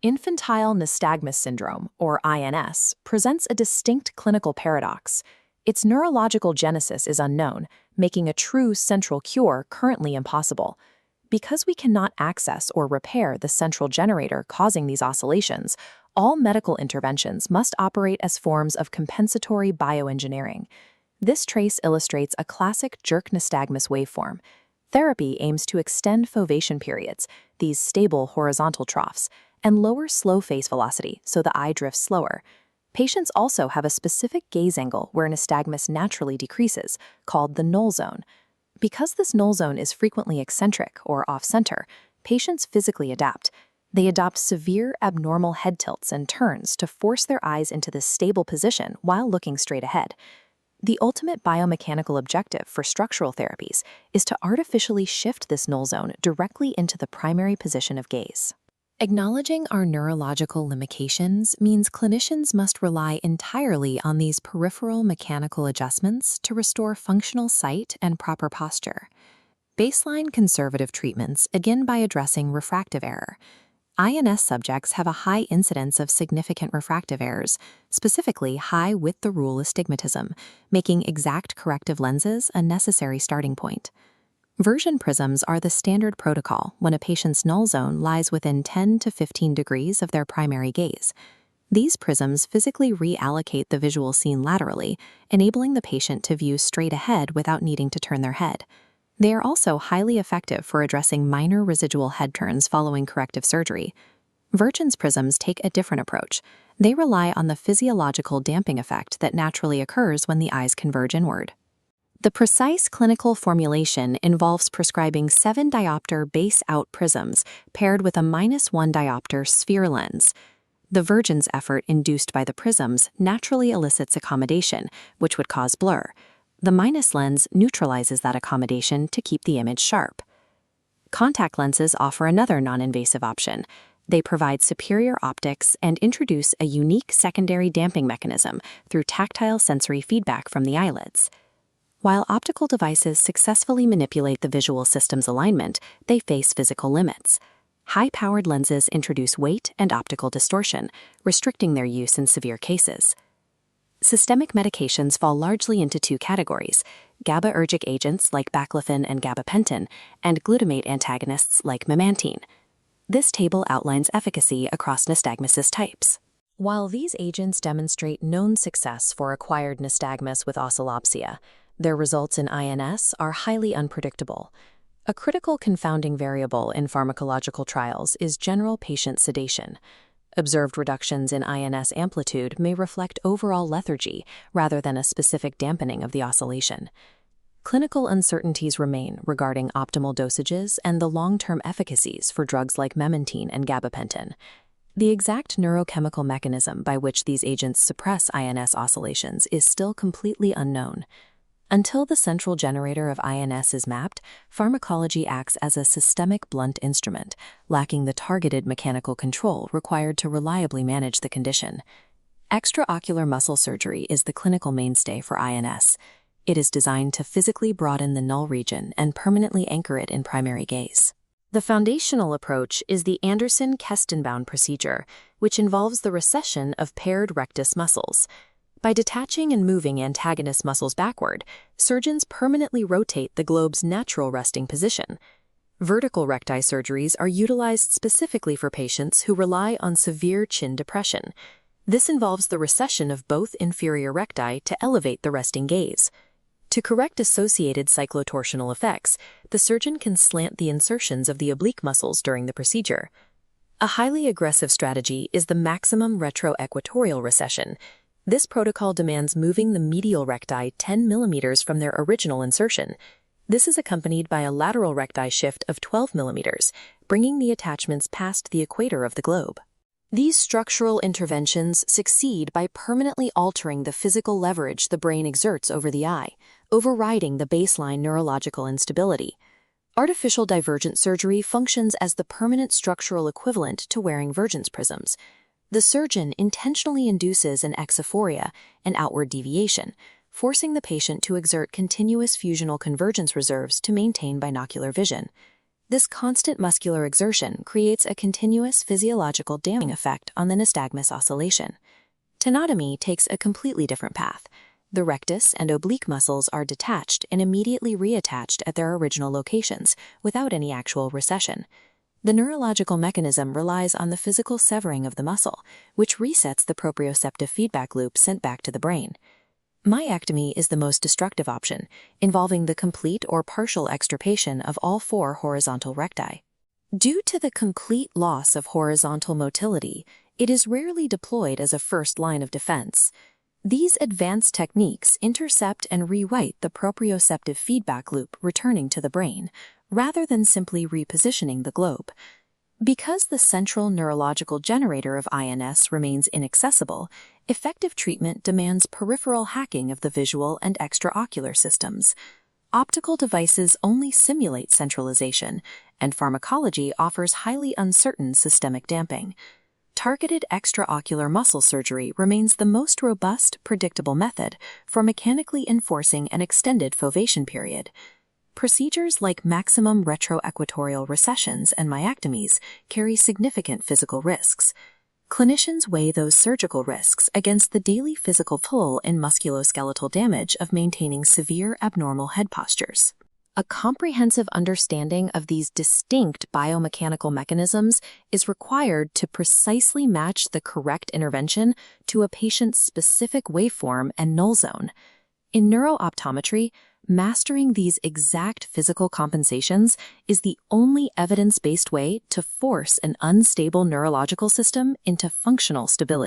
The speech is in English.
Infantile Nystagmus Syndrome, or INS, presents a distinct clinical paradox. Its neurological genesis is unknown, making a true central cure currently impossible. Because we cannot access or repair the central generator causing these oscillations, all medical interventions must operate as forms of compensatory bioengineering. This trace illustrates a classic jerk nystagmus waveform. Therapy aims to extend fovation periods, these stable horizontal troughs, and lower slow phase velocity so the eye drifts slower. Patients also have a specific gaze angle where nystagmus naturally decreases, called the Null zone. Because this Null zone is frequently eccentric or off-center, patients physically adapt. They adopt severe abnormal head tilts and turns to force their eyes into this stable position while looking straight ahead. The ultimate biomechanical objective for structural therapies is to artificially shift this Null zone directly into the primary position of gaze. Acknowledging our neurological limitations means clinicians must rely entirely on these peripheral mechanical adjustments to restore functional sight and proper posture. Baseline conservative treatments begin by addressing refractive error. INS subjects have a high incidence of significant refractive errors, specifically high width-the-rule astigmatism, making exact corrective lenses a necessary starting point. Version prisms are the standard protocol when a patient's null zone lies within 10 to 15 degrees of their primary gaze. These prisms physically reallocate the visual scene laterally, enabling the patient to view straight ahead without needing to turn their head. They are also highly effective for addressing minor residual head turns following corrective surgery. Vergence prisms take a different approach. They rely on the physiological damping effect that naturally occurs when the eyes converge inward. The precise clinical formulation involves prescribing 7-diopter base-out prisms paired with a -1 diopter sphere lens. The vergence effort induced by the prisms naturally elicits accommodation, which would cause blur. The minus lens neutralizes that accommodation to keep the image sharp. Contact lenses offer another non-invasive option. They provide superior optics and introduce a unique secondary damping mechanism through tactile sensory feedback from the eyelids. While optical devices successfully manipulate the visual system's alignment, they face physical limits. High-powered lenses introduce weight and optical distortion, restricting their use in severe cases. Systemic medications fall largely into two categories: GABAergic agents like baclofen and gabapentin, and glutamate antagonists like memantine. This table outlines efficacy across nystagmus types. While these agents demonstrate known success for acquired nystagmus with oscillopsia, their results in INS are highly unpredictable. A critical confounding variable in pharmacological trials is general patient sedation. Observed reductions in INS amplitude may reflect overall lethargy rather than a specific dampening of the oscillation. Clinical uncertainties remain regarding optimal dosages and the long-term efficacies for drugs like memantine and gabapentin. The exact neurochemical mechanism by which these agents suppress INS oscillations is still completely unknown. Until the central generator of INS is mapped, pharmacology acts as a systemic blunt instrument, lacking the targeted mechanical control required to reliably manage the condition. Extraocular muscle surgery is the clinical mainstay for INS. It is designed to physically broaden the null region and permanently anchor it in primary gaze. The foundational approach is the Anderson-Kestenbaum procedure, which involves the recession of paired rectus muscles. By detaching and moving antagonist muscles backward, surgeons permanently rotate the globe's natural resting position. Vertical recti surgeries are utilized specifically for patients who rely on severe chin depression. This involves the recession of both inferior recti to elevate the resting gaze. To correct associated cyclotorsional effects, the surgeon can slant the insertions of the oblique muscles during the procedure. A highly aggressive strategy is the maximum retroequatorial recession. This protocol demands moving the medial recti 10 millimeters from their original insertion. This is accompanied by a lateral recti shift of 12 millimeters, bringing the attachments past the equator of the globe. These structural interventions succeed by permanently altering the physical leverage the brain exerts over the eye, overriding the baseline neurological instability. Artificial divergent surgery functions as the permanent structural equivalent to wearing vergence prisms. The surgeon intentionally induces an exophoria, an outward deviation, forcing the patient to exert continuous fusional convergence reserves to maintain binocular vision. This constant muscular exertion creates a continuous physiological damping effect on the nystagmus oscillation. Tenotomy takes a completely different path. The rectus and oblique muscles are detached and immediately reattached at their original locations without any actual recession. The neurological mechanism relies on the physical severing of the muscle, which resets the proprioceptive feedback loop sent back to the brain. Myectomy is the most destructive option, involving the complete or partial extirpation of all 4 horizontal recti. Due to the complete loss of horizontal motility, it is rarely deployed as a first line of defense. These advanced techniques intercept and rewrite the proprioceptive feedback loop returning to the brain, rather than simply repositioning the globe. Because the central neurological generator of INS remains inaccessible, effective treatment demands peripheral hacking of the visual and extraocular systems. Optical devices only simulate centralization, and pharmacology offers highly uncertain systemic damping. Targeted extraocular muscle surgery remains the most robust, predictable method for mechanically enforcing an extended fovation period. Procedures like maximum retroequatorial recessions and myectomies carry significant physical risks. Clinicians weigh those surgical risks against the daily physical toll in musculoskeletal damage of maintaining severe abnormal head postures. A comprehensive understanding of these distinct biomechanical mechanisms is required to precisely match the correct intervention to a patient's specific waveform and null zone. In neurooptometry, mastering these exact physical compensations is the only evidence-based way to force an unstable neurological system into functional stability.